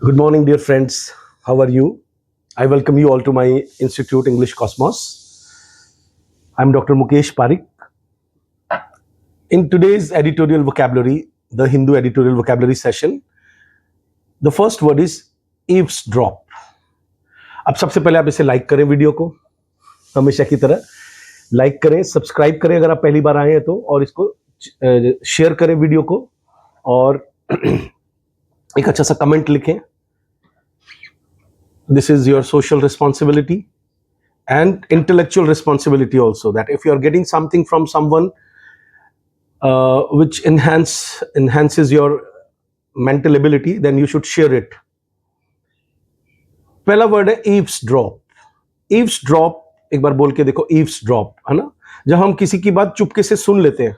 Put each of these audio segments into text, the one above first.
Good morning, dear friends. How are you? I welcome you all to my Institute English Cosmos. I'm Dr. Mukesh Parikh. In today's editorial vocabulary, the Hindu editorial vocabulary session, the first word is eavesdrop. अब सबसे पहले आप इसे like करें video को, हमेशा की तरह लाइक करें, सब्सक्राइब करें अगर आप पहली बार आए हैं तो, और इसको शेयर करें वीडियो को, और एक अच्छा सा कमेंट लिखें. This is your social responsibility and intellectual responsibility also, that if you are getting something from someone which enhances your mental ability, then you should share it. पहला वर्ड है eavesdrop. eavesdrop एक बार बोल के देखो, eavesdrop है ना, जब हम किसी की बात चुपके से सुन लेते हैं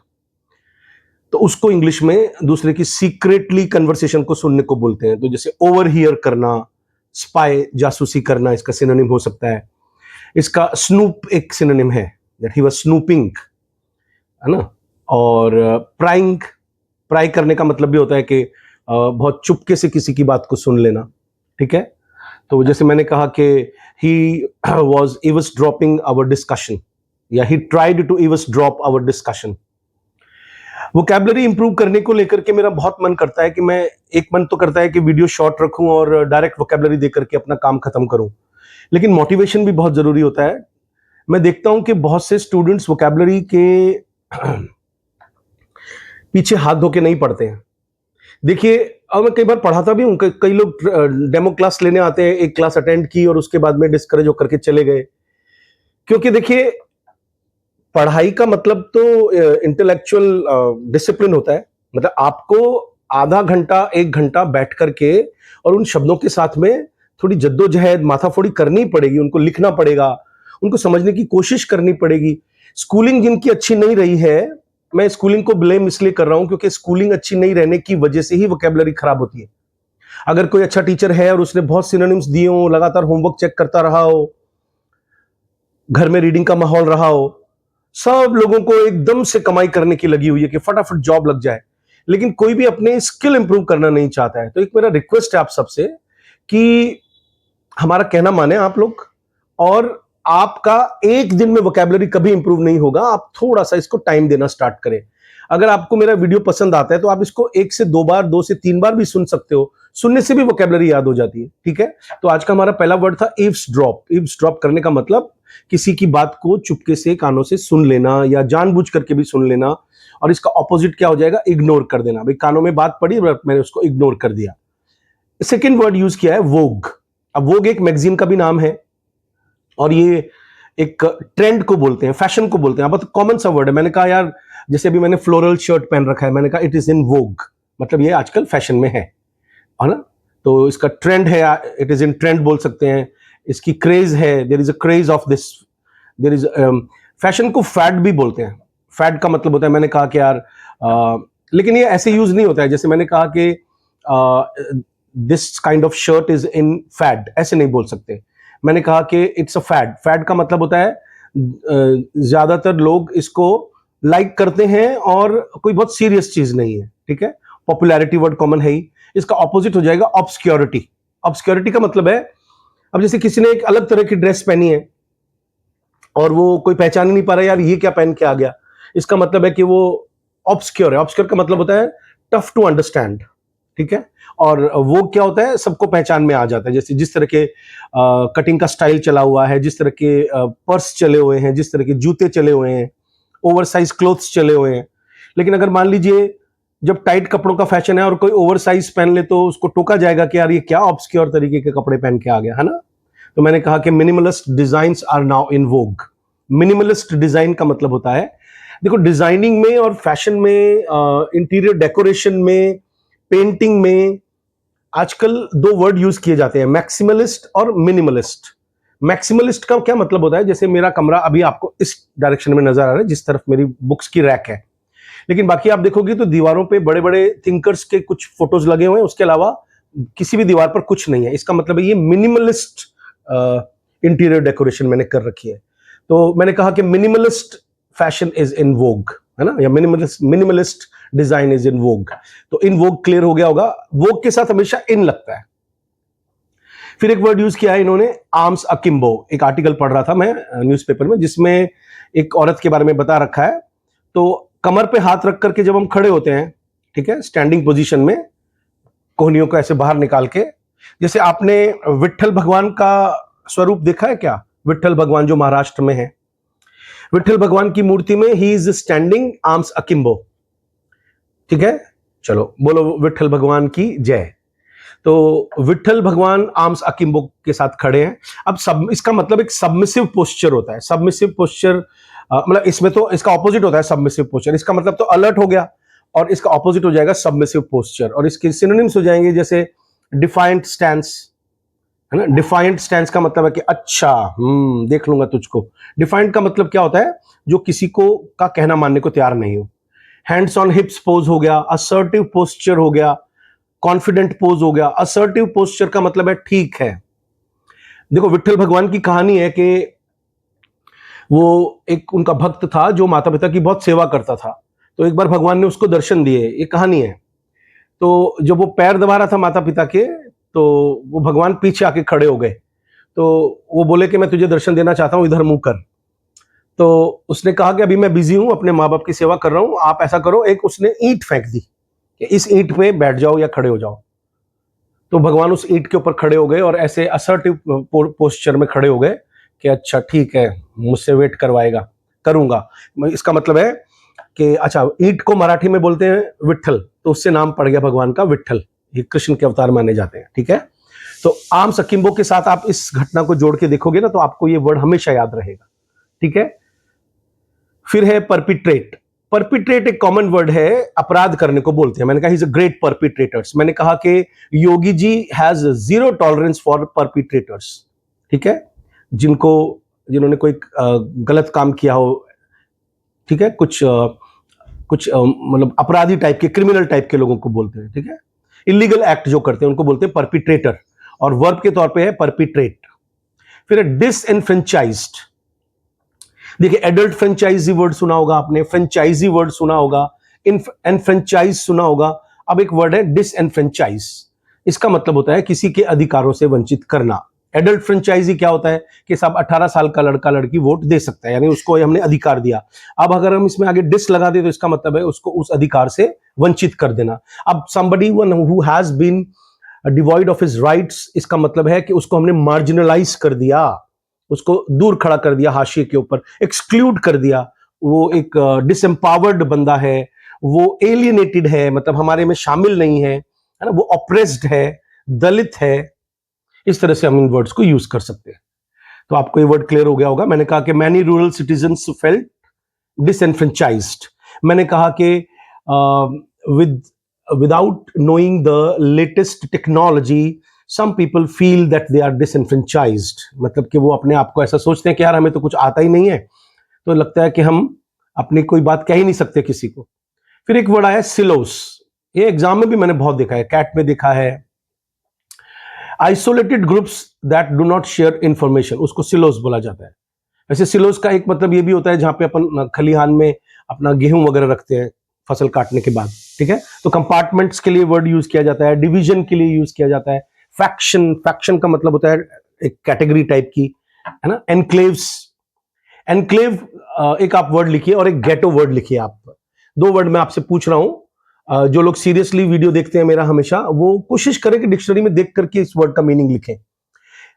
तो उसको इंग्लिश में दूसरे की सीक्रेटली कन्वर्सेशन को सुनने को बोलते हैं. तो जैसे ओवरहियर करना, स्पाई जासूसी करना, इसका सिनोनिम हो सकता है. इसका स्नूप एक सिनोनिम है, दैट ही वाज स्नूपिंग, है ना. और प्राई करने का मतलब भी होता है कि बहुत चुपके से किसी की बात को सुन लेना. ठीक है. तो जैसे मैंने कहा कि he was eavesdropping our discussion, या he tried to eavesdrop our discussion. Vocabulary improve करने को लेकर के मेरा बहुत मन करता है कि मैं, एक मन तो करता है कि वीडियो शॉर्ट रखूं और डायरेक्ट वोकैबुलरी दे करके अपना काम खत्म करूं, लेकिन मोटिवेशन भी बहुत जरूरी होता है. मैं देखता हूं कि बहुत से स्टूडेंट्स वोकैबुलरी के पीछे हाथ धो के नहीं पढ़ते हैं. देखिए, अब मैं कई बार पढ़ाता भी हूं, कई लोग डेमो क्लास लेने आते हैं, एक क्लास अटेंड की और उसके बाद में डिस्करेज होकर के चले गए. क्योंकि देखिए, पढ़ाई का मतलब तो इंटेलेक्चुअल डिसिप्लिन होता है. मतलब आपको आधा घंटा एक घंटा बैठ करके और उन शब्दों के साथ में थोड़ी जद्दोजहद, माथाफोड़ी करनी पड़ेगी, उनको लिखना पड़ेगा, उनको समझने की कोशिश करनी पड़ेगी. स्कूलिंग जिनकी अच्छी नहीं रही है, मैं स्कूलिंग को ब्लेम इसलिए कर रहा हूं क्योंकि स्कूलिंग अच्छी नहीं रहने की वजह से ही वोकैबुलरी खराब होती है. अगर कोई अच्छा टीचर है और उसने बहुत सिनोनिम्स दिए हो, लगातार होमवर्क चेक करता रहा हो, घर में रीडिंग का माहौल रहा हो, सब लोगों को एकदम से कमाई करने की लगी हुई है कि फटाफट जॉब लग जाए, लेकिन कोई भी अपने स्किल इंप्रूव करना नहीं चाहता है. तो एक मेरा रिक्वेस्ट है आप सबसे कि हमारा कहना माने आप लोग, और आपका एक दिन में वोकैबुलरी कभी इंप्रूव नहीं होगा. आप थोड़ा सा इसको टाइम देना स्टार्ट करें. अगर आपको मेरा वीडियो पसंद आता है तो आप इसको 1 से 2 बार, 2 से 3 बार भी सुन सकते हो. सुनने से भी वोकैबुलरी याद हो जाती है. ठीक है. तो आज का हमारा पहला वर्ड था eavesdrop. eavesdrop करने का मतलब किसी की बात को चुपके से कानों से सुन लेना, या जानबूझ करके भी सुन लेना. और इसका ऑपोजिट क्या हो जाएगा? इग्नोर कर देना. भाई, कानों में बात पड़ी, मैंने उसको इग्नोर कर दिया. सेकेंड वर्ड यूज किया है वोग. अब वोग एक मैगजीन का भी नाम है, और ये एक ट्रेंड को बोलते हैं, फैशन को बोलते हैं. बहुत कॉमन सा वर्ड है. मैंने कहा यार, जैसे अभी मैंने फ्लोरल शर्ट पहन रखा है, मैंने कहा इट इज इन वोग, मतलब ये आजकल फैशन में है ना. तो इसका ट्रेंड है, इट इज इन ट्रेंड बोल सकते हैं. इसकी क्रेज है, there is a craze of this, there is. Fashion को फैड भी बोलते हैं. फैड का मतलब होता है, मैंने कहा कि यार लेकिन ये ऐसे यूज नहीं होता है. जैसे मैंने कहा कि this kind of shirt is in fad, ऐसे नहीं बोल सकते. मैंने कहा कि इट्स अ फैड. फैड का मतलब होता है ज्यादातर लोग इसको लाइक करते हैं और कोई बहुत सीरियस चीज नहीं है. ठीक है. पॉपुलैरिटी वर्ड कॉमन है ही. इसका ऑपोजिट हो जाएगा ऑब्सक्योरिटी. ऑब्सक्योरिटी का मतलब है, अब जैसे किसी ने एक अलग तरह की ड्रेस पहनी है और वो कोई पहचान ही नहीं पा रहा, यार ये क्या पहन के आ गया, इसका मतलब है कि वो ऑब्सक्योर है. ऑब्सक्योर का मतलब होता है टफ टू अंडरस्टैंड. ठीक है. और वो क्या होता है, सबको पहचान में आ जाता है. जैसे जिस तरह के कटिंग का स्टाइल चला हुआ है, जिस तरह के पर्स चले हुए हैं, जिस तरह के जूते चले हुए हैं, ओवरसाइज क्लोथ्स चले हुए हैं. लेकिन अगर मान लीजिए जब टाइट कपड़ों का फैशन है और कोई ओवरसाइज पहन ले, तो उसको टोका जाएगा कि यार ये क्या ऑब्सक्योर तरीके के कपड़े पहन के आ गया, है ना. तो मैंने कहा कि minimalist designs are now in vogue. Minimalist design का मतलब होता है, देखो, डिजाइनिंग में और फैशन में, इंटीरियर डेकोरेशन में, पेंटिंग में आजकल 2 वर्ड यूज किए जाते हैं, मैक्सिमलिस्ट और मिनिमलिस्ट. मैक्सिमलिस्ट का क्या मतलब होता है, जैसे मेरा कमरा अभी आपको इस डायरेक्शन में नजर आ रहा है, जिस तरफ मेरी बुक्स की रैक है, लेकिन बाकी आप देखोगे तो दीवारों पे बड़े बड़े थिंकर्स के कुछ फोटोज लगे हुए हैं, उसके अलावा किसी भी दीवार पर कुछ नहीं है. इसका मतलब है ये मिनिमलिस्ट इंटीरियर डेकोरेशन मैंने कर रखी है. तो मैंने कहा कि मिनिमलिस्ट फैशन इज इन वोग, है ना, या मिनिमलिस्ट डिजाइन इज इन वोग. तो इन वोग क्लियर हो गया होगा. वोग के साथ हमेशा इन लगता है. फिर एक वर्ड यूज किया है इन्होंने, आर्म्स अकिम्बो। एक आर्टिकल पढ़ रहा था मैं न्यूज़पेपर में, जिसमें एक औरत के बारे में बता रखा है। तो कमर पे हाथ रख करके जब हम खड़े होते हैं, ठीक है, स्टैंडिंग पोजीशन में, कोहनियों को ऐसे बाहर निकाल के, जैसे आपने विट्ठल भगवान का स्वरूप देखा है क्या? विट्ठल भगवान जो महाराष्ट्र में है, विट्ठल भगवान की मूर्ति में he is standing arms akimbo. ठीक है, चलो बोलो विट्ठल भगवान की जय। तो विट्ठल भगवान आर्म्स अकिम्बो के साथ खड़े हैं। अब सब इसका मतलब एक सबमिसिव पोस्चर होता है। सबमिसिव पोस्चर मतलब इसमें तो इसका ऑपोजिट होता है सबमिसिव पोस्चर। इसका मतलब तो अलर्ट हो गया, और इसका ऑपोजिट हो जाएगा सबमिसिव पोस्चर। और इसके सिनोनिम्स हो जाएंगे जैसे डिफाइंट स्टैंस, है ना। डिफाइंट स्टैंस का मतलब है कि अच्छा, देख लूंगा तुझको। डिफाइंट का मतलब क्या होता है? जो किसी को का कहना मानने को तैयार नहीं हो। हैंड्स ऑन हिप्स पोज हो गया, असर्टिव पोस्चर हो गया, कॉन्फिडेंट पोज हो गया। असर्टिव पोस्चर का मतलब है ठीक है। देखो, विट्ठल भगवान की कहानी है कि वो एक उनका भक्त था जो माता पिता की बहुत सेवा करता था। तो एक बार भगवान ने उसको दर्शन दिए, ये कहानी है। तो जब वो पैर दबा रहा था माता पिता के, तो वो भगवान पीछे आके खड़े हो गए। तो वो बोले कि मैं तुझे दर्शन देना चाहता हूं, इधर मुंह कर। तो उसने कहा कि अभी मैं बिजी हूं, अपने माँ बाप की सेवा कर रहा हूं, आप ऐसा करो, एक उसने ईंट फेंक दी कि इस ईंट पे बैठ जाओ या खड़े हो जाओ। तो भगवान उस ईंट के ऊपर खड़े हो गए और ऐसे असर्टिव पोस्चर में खड़े हो गए कि अच्छा ठीक है, मुझसे वेट करवाएगा, करूंगा। इसका मतलब है कि अच्छा, ईंट को मराठी में बोलते हैं विट्ठल, तो उससे नाम पड़ गया भगवान का विट्ठल। ये कृष्ण के अवतार माने जाते हैं। ठीक है, तो आर्म्स अकिम्बो के साथ आप इस घटना को जोड़ के देखोगे ना, तो आपको ये वर्ड हमेशा याद रहेगा। ठीक है, फिर है परपिट्रेट। परपिट्रेट एक कॉमन वर्ड है, अपराध करने को बोलते हैं। मैंने कहा ही इज अ ग्रेट परपिट्रेटर्स। मैंने कहा कि Yogi ji has zero tolerance for परपिट्रेटर्स। ठीक है, जिन्होंने कोई गलत काम किया हो, ठीक है, कुछ मतलब अपराधी टाइप के, क्रिमिनल टाइप के लोगों को बोलते हैं। ठीक है, इलीगल एक्ट जो करते हैं उनको बोलते हैं परपिट्रेटर, और वर्ब के तौर पे है परपिट्रेट। फिर है डिसएनफ्रेंचाइज्ड। देखिए, एडल्ट फ्रेंचाइजी वर्ड सुना होगा आपने, फ्रेंचाइजी वर्ड सुना होगा, एनफ्रेंचाइज सुना होगा। अब एक वर्ड है डिसएनफ्रेंचाइज। इसका मतलब होता है किसी के अधिकारों से वंचित करना। एडल्ट फ्रेंचाइजी क्या होता है कि साहब 18 साल का लड़का लड़की वोट दे सकता है, यानी उसको हमने अधिकार दिया। अब अगर हम इसमें आगे डिस लगा दे तो इसका मतलब है उसको उस अधिकार से वंचित कर देना। अब somebody who has been devoid of his rights, इसका मतलब है कि उसको हमने मार्जिनलाइज कर दिया, उसको दूर खड़ा कर दिया, हाशिए के ऊपर एक्सक्लूड कर दिया। वो एक डिसएम्पावर्ड बंदा है, वो एलियनेटेड है, मतलब हमारे में शामिल नहीं है ना, वो ऑप्रेस्ड है, दलित है। इस तरह से हम इन वर्ड्स को यूज कर सकते हैं। तो आपको ये वर्ड क्लियर हो गया होगा। मैंने कहा कि मैनी रूरल सिटीजन्स फेल्ट डिसएनफ्रेंचाइज्ड। मैंने कहा कि without knowing the latest technology, some people feel that they are disenfranchised। मतलब कि वो अपने आप को ऐसा सोचते हैं कि यार हमें तो कुछ आता ही नहीं है, तो लगता है कि हम अपनी कोई बात कह ही नहीं सकते किसी को। फिर एक वर्ड आया सिलोस। ये एग्जाम में भी मैंने बहुत देखा है, कैट में देखा है। Isolated groups that do not share information, उसको सिलोस बोला जाता है। वैसे सिलोस का एक मतलब ये भी होता है जहां पे अपन खलिहान में अपना गेहूं वगैरह रखते हैं फसल काटने के बाद। ठीक है, तो कंपार्टमेंट्स के लिए वर्ड यूज किया जाता है, डिवीजन के लिए यूज किया जाता है। फैक्शन, फैक्शन का मतलब होता है एक कैटेगरी टाइप की, है ना। एनक्लेव्स, एनक्लेव एक आप वर्ड लिखिए और एक गेटो वर्ड लिखिए। आप दो वर्ड मैं आपसे पूछ रहा हूं। जो लोग सीरियसली वीडियो देखते हैं मेरा हमेशा, वो कोशिश करें कि डिक्शनरी में देख करके इस वर्ड का मीनिंग लिखें।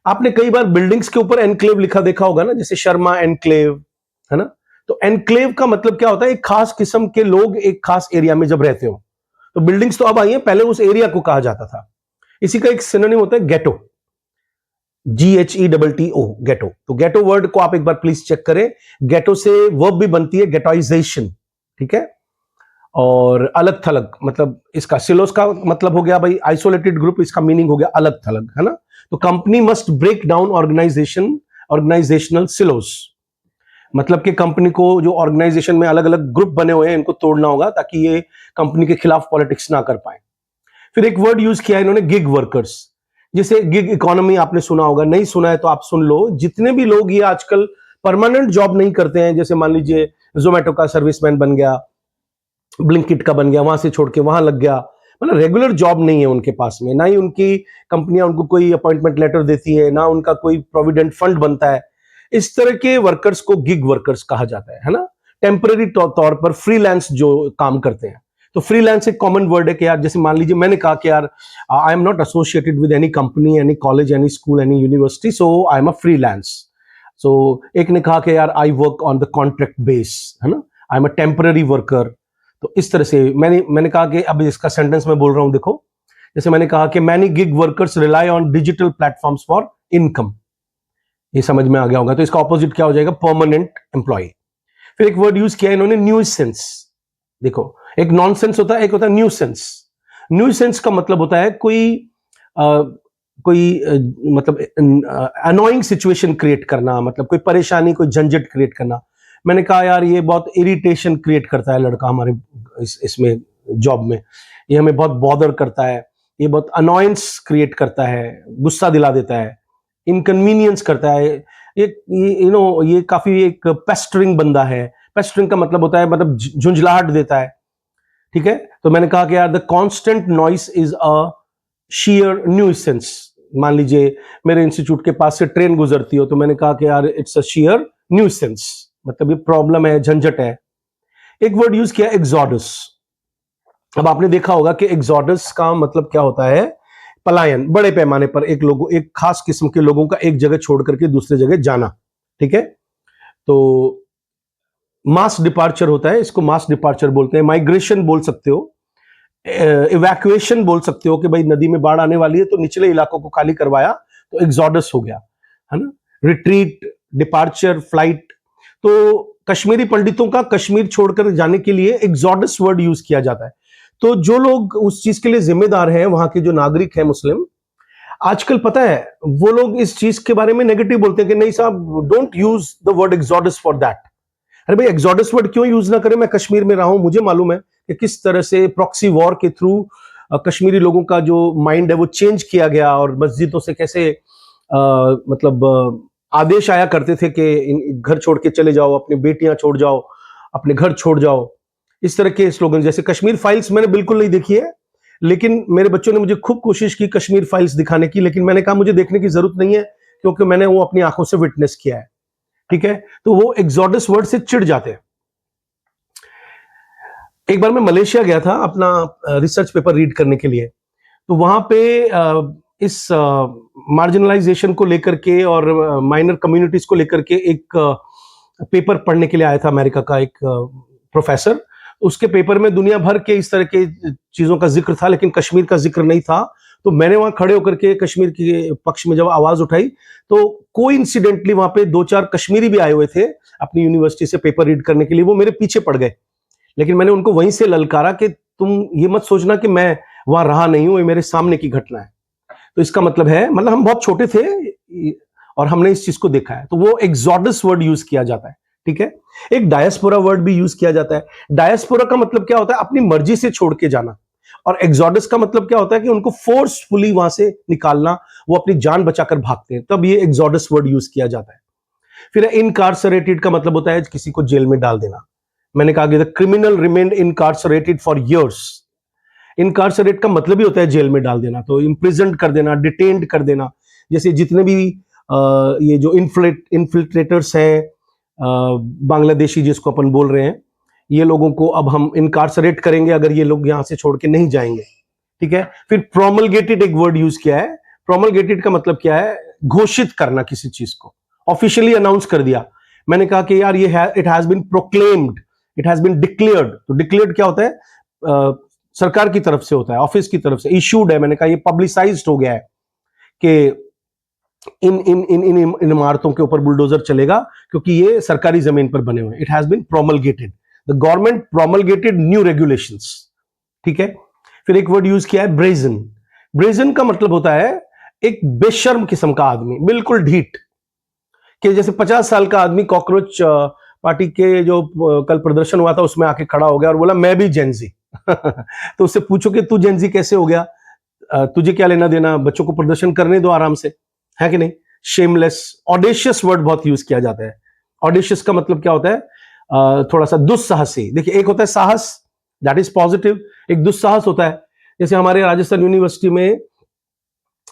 आपने कई बार बिल्डिंग्स के ऊपर एनक्लेव लिखा देखा होगा ना, जैसे शर्मा एनक्लेव, है ना। तो एनक्लेव का मतलब क्या होता है? एक खास किस्म के लोग एक खास एरिया में जब रहते हो। तो बिल्डिंग्स तो अब आई हैं, पहले उस एरिया को कहा जाता था। इसी का एक सिनोनिम होता है गेटो, GHETTO, गेटो। तो गेटो वर्ड को आप एक बार प्लीज चेक करें। गेटो से वर्ब भी बनती है गेटोइजेशन। ठीक है, और अलग थलग, मतलब इसका सिलोस का मतलब हो गया भाई आइसोलेटेड ग्रुप, इसका मीनिंग हो गया अलग थलग, है ना। तो company must break down organizational silos, मतलब कि कंपनी को जो ऑर्गेनाइजेशन में अलग अलग ग्रुप बने हुए हैं इनको तोड़ना होगा ताकि ये कंपनी के खिलाफ पॉलिटिक्स ना कर पाए। फिर एक वर्ड यूज किया इन्होंने, गिग वर्कर्स। जैसे गिग इकोनॉमी आपने सुना होगा, नहीं सुना है तो आप सुन लो। जितने भी लोग ये आजकल परमानेंट जॉब नहीं करते हैं, जैसे मान लीजिए जोमेटो का सर्विसमैन बन गया, ब्लिंकिट का बन गया, वहां से छोड़ के वहां लग गया, मतलब रेगुलर जॉब नहीं है उनके पास में, ना ही उनकी कंपनियां उनको कोई अपॉइंटमेंट लेटर देती है, ना उनका कोई प्रोविडेंट फंड बनता है। इस तरह के वर्कर्स को गिग वर्कर्स कहा जाता है ना, टेम्पररी तौर पर फ्रीलांस जो काम करते हैं। तो फ्रीलांस एक कॉमन वर्ड है कि यार, जैसे मान लीजिए मैंने कहा कि यार I am not associated with any company, any college, any school, any university, so I am a freelance. So एक ने कहा कि यार I work on the contract base, है ना, I am a temporary worker. तो इस तरह से मैंने कहा कि अब इसका सेंटेंस मैं बोल रहा हूं, देखो, जैसे मैंने कहा कि many gig workers rely on digital platforms for income. ये समझ में आ गया होगा। तो इसका ऑपोजिट क्या हो जाएगा? Permanent employ. फिर एक वर्ड यूज किया इन्होंने, न्यूसेंस। देखो, एक नॉनसेंस होता है, एक होता है न्यूसेंस। न्यूसेंस का मतलब होता है कोई मतलब अनोइंग सिचुएशन क्रिएट करना, मतलब कोई परेशानी, कोई झंझट क्रिएट करना। मैंने कहा यार ये बहुत इरिटेशन क्रिएट करता है लड़का हमारे इसमें जॉब में, ये हमें बहुत बॉदर करता है, ये बहुत अनोयंस क्रिएट करता है, गुस्सा दिला देता है, इनकन्वीनियंस करता है, ये काफी एक पेस्टरिंग बंदा है। पेस्टरिंग का मतलब होता है मतलब झुंझलाहट देता है, ठीक है। तो मैंने कहा कि यार the constant noise is a sheer nuisance. मान लीजिए मेरे इंस्टीट्यूट के पास से ट्रेन गुजरती हो, तो मैंने कहा कि यार इट्स अ sheer न्यूसेंस, मतलब ये प्रॉब्लम है, झंझट है। एक वर्ड यूज किया, एग्जॉडस। अब आपने देखा होगा कि एग्जॉडस का मतलब क्या होता है? पलायन, बड़े पैमाने पर एक खास किस्म के लोगों का एक जगह छोड़ करके दूसरे जगह जाना, ठीक है। तो मास डिपार्चर होता है, इसको मास डिपार्चर बोलते हैं। माइग्रेशन बोल सकते हो, इवैक्यूएशन बोल सकते हो कि भाई नदी में बाढ़ आने वाली है तो निचले इलाकों को खाली करवाया, तो एग्जॉडस हो गया, है ना। Retreat, departure, flight. तो कश्मीरी पंडितों का कश्मीर छोड़कर जाने के लिए एग्जॉडस वर्ड यूज किया जाता है। तो जो लोग उस चीज के लिए जिम्मेदार हैं, वहां के जो नागरिक हैं मुस्लिम, आजकल पता है वो लोग इस चीज के बारे में नेगेटिव बोलते हैं कि नहीं साहब, don't use the word exodus for that. अरे भाई, एग्जॉडस वर्ड क्यों यूज ना करें? मैं कश्मीर में रहा हूं, मुझे मालूम है कि किस तरह से प्रॉक्सी वॉर के थ्रू कश्मीरी लोगों का जो माइंड है वो चेंज किया गया, और मस्जिदों से कैसे मतलब आदेश आया करते थे कि घर छोड़ के चले जाओ, अपनी बेटियां छोड़ जाओ, अपने घर छोड़ जाओ। इस तरह के स्लोगन, जैसे कश्मीर फाइल्स मैंने बिल्कुल नहीं देखी है, लेकिन मेरे बच्चों ने मुझे खूब कोशिश की कश्मीर फाइल्स दिखाने की, लेकिन मैंने कहा मुझे देखने की जरूरत नहीं है, क्योंकि मैंने वो अपनी आंखों से विटनेस किया है, ठीक है। तो वो एग्जॉडस वर्ड से चिढ़ जाते हैं। एक बार मैं मलेशिया गया था अपना रिसर्च पेपर रीड करने के लिए, तो वहां पे इस मार्जिनलाइजेशन को लेकर के और माइनर कम्युनिटीज को लेकर के एक पेपर पढ़ने के लिए आया था अमेरिका का एक प्रोफेसर। उसके पेपर में दुनिया भर के इस तरह के चीजों का जिक्र था, लेकिन कश्मीर का जिक्र नहीं था। तो मैंने वहां खड़े होकर के कश्मीर के पक्ष में जब आवाज उठाई, तो कोइंसिडेंटली वहां पे 2-4 कश्मीरी भी आए हुए थे अपनी यूनिवर्सिटी से पेपर रीड करने के लिए, वो मेरे पीछे पड़ गए। लेकिन मैंने उनको वहीं से ललकारा कि तुम ये मत सोचना कि मैं वहां रहा नहीं हूं, ये मेरे सामने की घटना है। तो इसका मतलब है, मतलब हम बहुत छोटे थे और हमने इस चीज को देखा है, तो वो एग्जॉडस वर्ड यूज किया जाता है, ठीक है। एक डायस्पोरा वर्ड भी यूज किया जाता है। डायस्पोरा का मतलब क्या होता है? अपनी मर्जी से छोड़ के जाना। और एग्जॉडस का मतलब क्या होता है? कि उनको फोर्सफुली वहां से निकालना, वो अपनी जान बचाकर भागते हैं, तब ये एग्जॉडस वर्ड यूज किया जाता है। फिर इनकार्सरेटेड का मतलब होता है किसी को जेल में डाल देना। मैंने कहा कि the criminal remained incarcerated for years. Incarcerate का मतलब ही होता है जेल में डाल देना, तो इम्प्रिजन कर देना, डिटेन्ड कर देना। जैसे जितने भी ये जो इन्फिल्ट्रेटर्स हैं, बांग्लादेशी जिसको अपन बोल रहे हैं, ये लोगों को अब हम इनकार्सरेट करेंगे अगर ये लोग यहां से छोड़ के नहीं जाएंगे, ठीक है। फिर प्रोमलगेटेड एक वर्ड यूज किया है। प्रोमलगेटेड का मतलब क्या है? घोषित करना किसी चीज को, ऑफिशियली अनाउंस कर दिया। मैंने कहा कि यार ये it has been proclaimed, it has been declared. तो डिक्लेयर्ड क्या होता है? सरकार की तरफ से होता है, ऑफिस की तरफ से इशूड है। मैंने कहा ये पब्लिसाइज्ड हो गया है कि इन इन इन इन इन इमारतों के ऊपर बुलडोजर चलेगा, क्योंकि ये सरकारी जमीन पर बने हुए। It has been promulgated, the government promulgated new regulations, ठीक है। फिर एक वर्ड यूज किया है, ब्रेजन। ब्रेजन का मतलब होता है एक बेशर्म किस्म का आदमी, बिल्कुल ढीठ, कि जैसे 50 साल का आदमी कॉकरोच पार्टी के जो कल प्रदर्शन हुआ था उसमें आके खड़ा हो गया और बोला मैं भी जेंजी। तो उससे पूछो कि तू जेंजी कैसे हो गया, तुझे क्या लेना देना, बच्चों को प्रदर्शन करने दो आराम से, है कि नहीं। शेमलेस, ऑडेशियस वर्ड बहुत यूज किया जाता है। ऑडेशियस का मतलब क्या होता है? थोड़ा सा दुस्साहसी। देखिए, एक होता है साहस, दैट इज पॉजिटिव, एक दुस्साहस होता है जैसे हमारे राजस्थान यूनिवर्सिटी में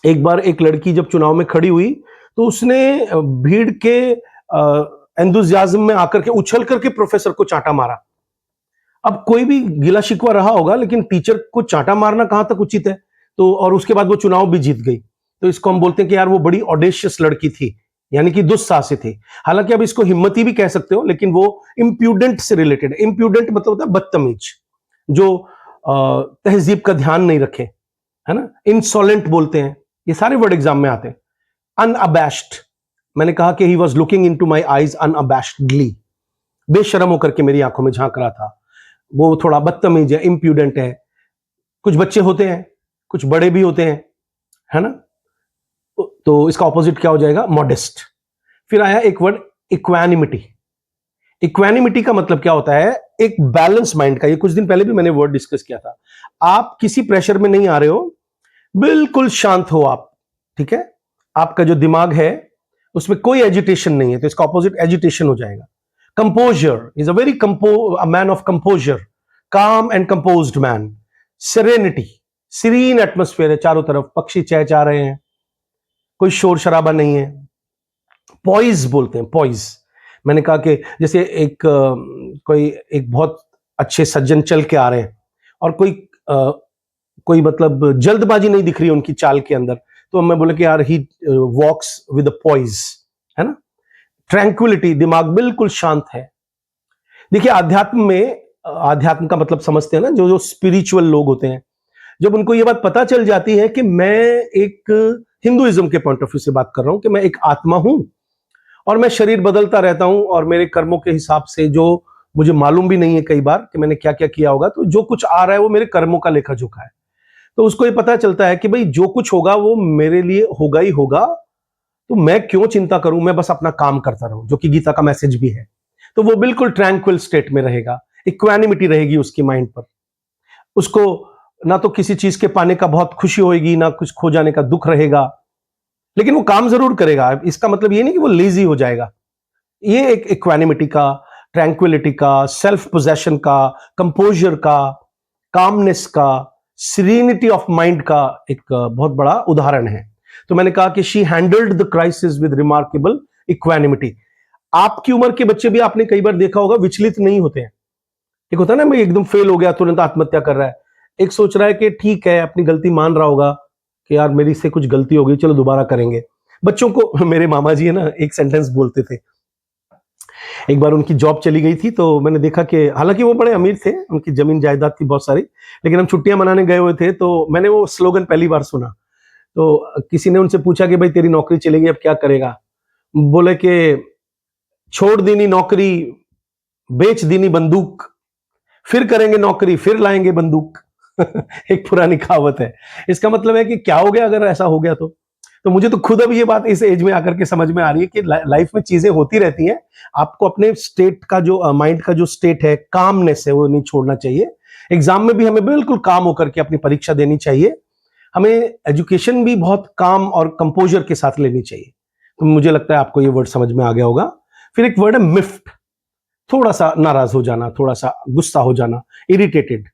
एक बार एक लड़की जब चुनाव में खड़ी हुई तो उसने भीड़ के एंथुसियाज्म में आकर के उछल करके प्रोफेसर को चांटा मारा। अब कोई भी गिला शिकवा रहा होगा, लेकिन टीचर को चांटा मारना कहां तक उचित है? तो और उसके बाद वो चुनाव भी जीत गई। तो इसको हम बोलते हैं कि यार वो बड़ी ऑडेशियस लड़की थी, यानी कि दुस्साहसी थी। हालांकि अब इसको हिम्मती भी कह सकते हो, लेकिन वो इम्प्यूडेंट से रिलेटेड है। इम्प्यूडेंट मतलब होता है बदतमीज, जो तहजीब का ध्यान नहीं रखे, है ना। इंसॉलेंट बोलते हैं, ये सारे वर्ड एग्जाम में आते हैं। अनअबैश्ड, मैंने कहा कि he was looking into my eyes unabashedly, बेशरम होकर के मेरी आंखों में झांक रहा था। वो थोड़ा बदतमीज है, इम्प्यूडेंट है। कुछ बच्चे होते हैं, कुछ बड़े भी होते हैं, है ना। तो इसका ऑपोजिट क्या हो जाएगा? मॉडेस्ट। फिर आया एक वर्ड इक्वानिमिटी। इक्वानिमिटी का मतलब क्या होता है? एक बैलेंस माइंड का। ये कुछ दिन पहले भी मैंने वर्ड डिस्कस किया था। आप किसी प्रेशर में नहीं आ रहे हो, बिल्कुल शांत हो आप, ठीक है। आपका जो दिमाग है उसमें कोई एजिटेशन नहीं है, तो इसका ऑपोजिट एजिटेशन हो जाएगा। Composer is a very man of composer, calm and composed man. Serenity, serene atmosphere है, चारों तरफ पक्षी चहचहा रहे हैं, कोई शोर शराबा नहीं है। पॉइज बोलते हैं, पॉइज। मैंने कहा कि जैसे कोई एक बहुत अच्छे सज्जन चल के आ रहे हैं और कोई मतलब जल्दबाजी नहीं दिख रही है उनकी चाल के अंदर, तो मैं बोले कि यार ही वॉक्स विद पॉइज, है ना। ट्रैंक्विलिटी, दिमाग बिल्कुल शांत है। देखिए अध्यात्म में, अध्यात्म का मतलब समझते हैं ना, जो स्पिरिचुअल लोग होते हैं, जब उनको ये बात पता चल जाती है कि मैं एक हिंदुइज्म के पॉइंट ऑफ व्यू से बात कर रहा हूं कि मैं एक आत्मा हूं और मैं शरीर बदलता रहता हूं, और मेरे कर्मों के हिसाब से जो मुझे मालूम भी नहीं है कई बार कि मैंने क्या क्या किया होगा, तो जो कुछ आ रहा है वो मेरे कर्मों का लेखा जोखा है। तो उसको ये पता चलता है कि भाई जो कुछ होगा वो मेरे लिए होगा ही होगा, तो मैं क्यों चिंता करूं, मैं बस अपना काम करता रहूं, जो कि गीता का मैसेज भी है। तो वो बिल्कुल ट्रैंक्विल स्टेट में रहेगा, इक्वानिमिटी रहेगी उसकी माइंड पर। उसको ना तो किसी चीज के पाने का बहुत खुशी होगी, ना कुछ खो जाने का दुख रहेगा, लेकिन वो काम जरूर करेगा। इसका मतलब ये नहीं कि वो लेजी हो जाएगा। ये एक इक्वानिमिटी का, ट्रैंक्विलिटी का, सेल्फ पोजेशन का, कंपोजर का, कामनेस का, सीरेनिटी ऑफ माइंड का एक बहुत बड़ा उदाहरण है। तो मैंने कहा कि she handled the crisis with remarkable equanimity. आपकी उम्र के बच्चे भी आपने कई बार देखा होगा विचलित नहीं होते हैं। एक होता है ना, मैं एकदम फेल हो गया तुरंत आत्महत्या कर रहा है। एक सोच रहा है कि ठीक है, अपनी गलती मान रहा होगा कि यार मेरी से कुछ गलती हो गई, चलो दोबारा करेंगे। बच्चों को मेरे मामा जी है ना, एक सेंटेंस बोलते थे। एक बार उनकी जॉब चली गई थी, तो मैंने देखा कि हालांकि वो बड़े अमीर थे, उनकी जमीन जायदाद थी बहुत सारी, लेकिन हम छुट्टियां मनाने गए हुए थे, तो मैंने वो स्लोगन पहली बार सुना। तो किसी ने उनसे पूछा कि भाई तेरी नौकरी चली गई, अब क्या करेगा? बोले कि छोड़ देनी नौकरी, बेच देनी बंदूक, फिर करेंगे नौकरी, फिर लाएंगे बंदूक। एक पुरानी कहावत है। इसका मतलब है कि क्या हो गया अगर ऐसा हो गया तो मुझे तो खुद अब ये बात इस एज में आकर के समझ में आ रही है कि लाइफ में चीजें होती रहती हैं। आपको अपने स्टेट का जो माइंड का जो स्टेट है, कामनेस है, वो नहीं छोड़ना चाहिए। एग्जाम में भी हमें बिल्कुल काम होकर के अपनी परीक्षा देनी चाहिए। हमें एजुकेशन भी बहुत काम और कंपोजर के साथ लेनी चाहिए। तो मुझे लगता है आपको ये वर्ड समझ में आ गया होगा। फिर एक वर्ड है मिफ्ट, थोड़ा सा नाराज हो जाना, थोड़ा सा गुस्सा हो जाना, इरिटेटेड,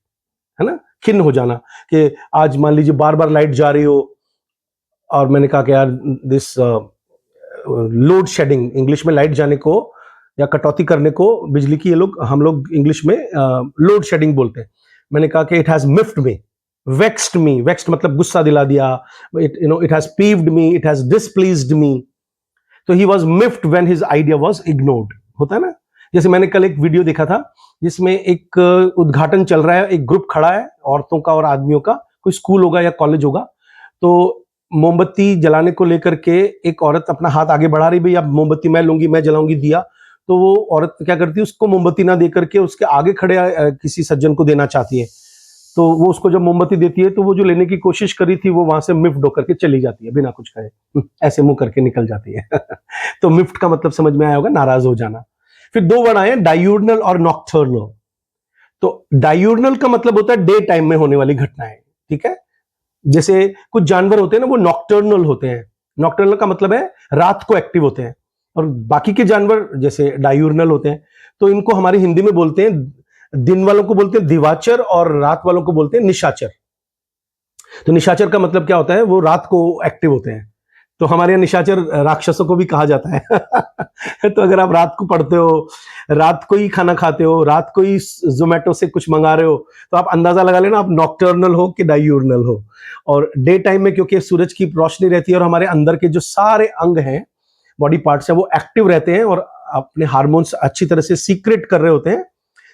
है ना, खिन्न हो जाना। कि आज मान लीजिए बार बार लाइट जा रही हो, और मैंने कहा कि यार दिस लोड शेडिंग, इंग्लिश में लाइट जाने को या कटौती करने को बिजली की, ये हम लोग इंग्लिश में लोड शेडिंग बोलते हैं। मैंने कहा कि it has miffed me, vexed me, vexed मतलब गुस्सा दिला दिया, it has peeved me, it has displeased me. तो he was miffed when his idea was ignored. होता है ना, जैसे मैंने कल एक वीडियो देखा था जिसमें एक उद्घाटन चल रहा है, एक ग्रुप खड़ा है औरतों का और आदमियों का, कोई स्कूल होगा या कॉलेज होगा। तो मोमबत्ती जलाने को लेकर के एक औरत अपना हाथ आगे बढ़ा रही, भाई अब मोमबत्ती मैं लूंगी, मैं जलाऊंगी दिया। तो वो औरत क्या करती है, उसको मोमबत्ती ना दे करके उसके आगे खड़े किसी सज्जन को देना चाहती है। तो वो उसको जब मोमबत्ती देती है, तो वो जो लेने की कोशिश करी थी वो वहां से मिफ्ट होकर के चली जाती है, बिना कुछ कहे ऐसे मुंह करके निकल जाती है। तो मिफ्ट का मतलब समझ में आया होगा, नाराज हो जाना। फिर दो वर्ड आए, डायूर्नल और नॉक्टर्नल। तो डायूर्नल का मतलब होता है डे टाइम में होने वाली घटनाएं, ठीक है। जैसे कुछ जानवर होते हैं ना, वो नॉक्टर्नल होते हैं। नॉक्टर्नल का मतलब है रात को एक्टिव होते हैं, और बाकी के जानवर जैसे डायूर्नल होते हैं। तो इनको हमारी हिंदी में बोलते हैं, दिन वालों को बोलते हैं दिवाचर और रात वालों को बोलते हैं निशाचर। तो निशाचर का मतलब क्या होता है, वो रात को एक्टिव होते हैं। तो हमारे यहाँ निशाचर राक्षसों को भी कहा जाता है। तो अगर आप रात को पढ़ते हो, रात को ही खाना खाते हो, रात को ही जोमेटो से कुछ मंगा रहे हो, तो आप अंदाजा लगा लेना आप नॉकटर्नल हो कि डायूर्नल हो। और डे टाइम में क्योंकि सूरज की रोशनी रहती है और हमारे अंदर के जो सारे अंग हैं, बॉडी पार्ट्स हैं, वो एक्टिव रहते हैं और अपने हार्मोन्स अच्छी तरह से सीक्रेट कर रहे होते हैं,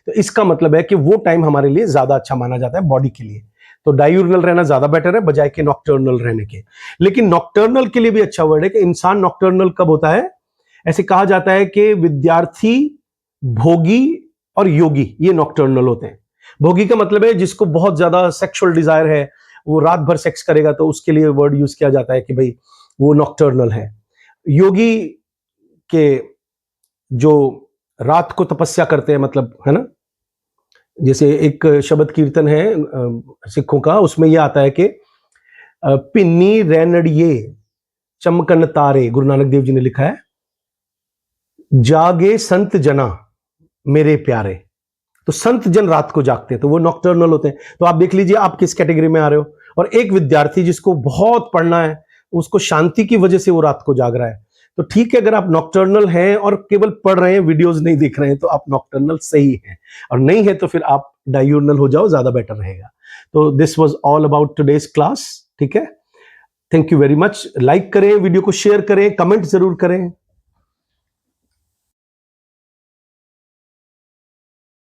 तो इसका मतलब है कि वो टाइम हमारे लिए ज्यादा अच्छा माना जाता है बॉडी के लिए। तो डायूर्नल रहना ज्यादा बेटर है बजाय के नॉकटर्नल रहने के। लेकिन नॉकटर्नल के लिए भी अच्छा वर्ड है कि इंसान नॉकटर्नल कब होता है। ऐसे कहा जाता है कि विद्यार्थी, भोगी और योगी ये नॉकटर्नल होते हैं। भोगी का मतलब है जिसको बहुत ज्यादा सेक्सुअल डिजायर है, वो रात भर सेक्स करेगा, तो उसके लिए वर्ड यूज किया जाता है कि भाई वो नॉकटर्नल है। योगी के जो रात को तपस्या करते हैं, मतलब है ना, जैसे एक शब्द कीर्तन है सिखों का, उसमें यह आता है कि पिन्नी रैनड़िए चमकन तारे, गुरु नानक देव जी ने लिखा है, जागे संत जना मेरे प्यारे। तो संत जन रात को जागते हैं, तो वो नॉकटर्नल होते हैं। तो आप देख लीजिए आप किस कैटेगरी में आ रहे हो। और एक विद्यार्थी जिसको बहुत पढ़ना है, उसको शांति की वजह से वो रात को जाग रहा है, तो ठीक है, अगर आप नॉकटर्नल हैं और केवल पढ़ रहे हैं, वीडियोस नहीं देख रहे हैं, तो आप नॉकटर्नल सही हैं। और नहीं है तो फिर आप डायूर्नल हो जाओ, ज्यादा बेटर रहेगा। तो this was all about today's class. ठीक है, thank you very much. Like करें, वीडियो को शेयर करें, कमेंट जरूर करें।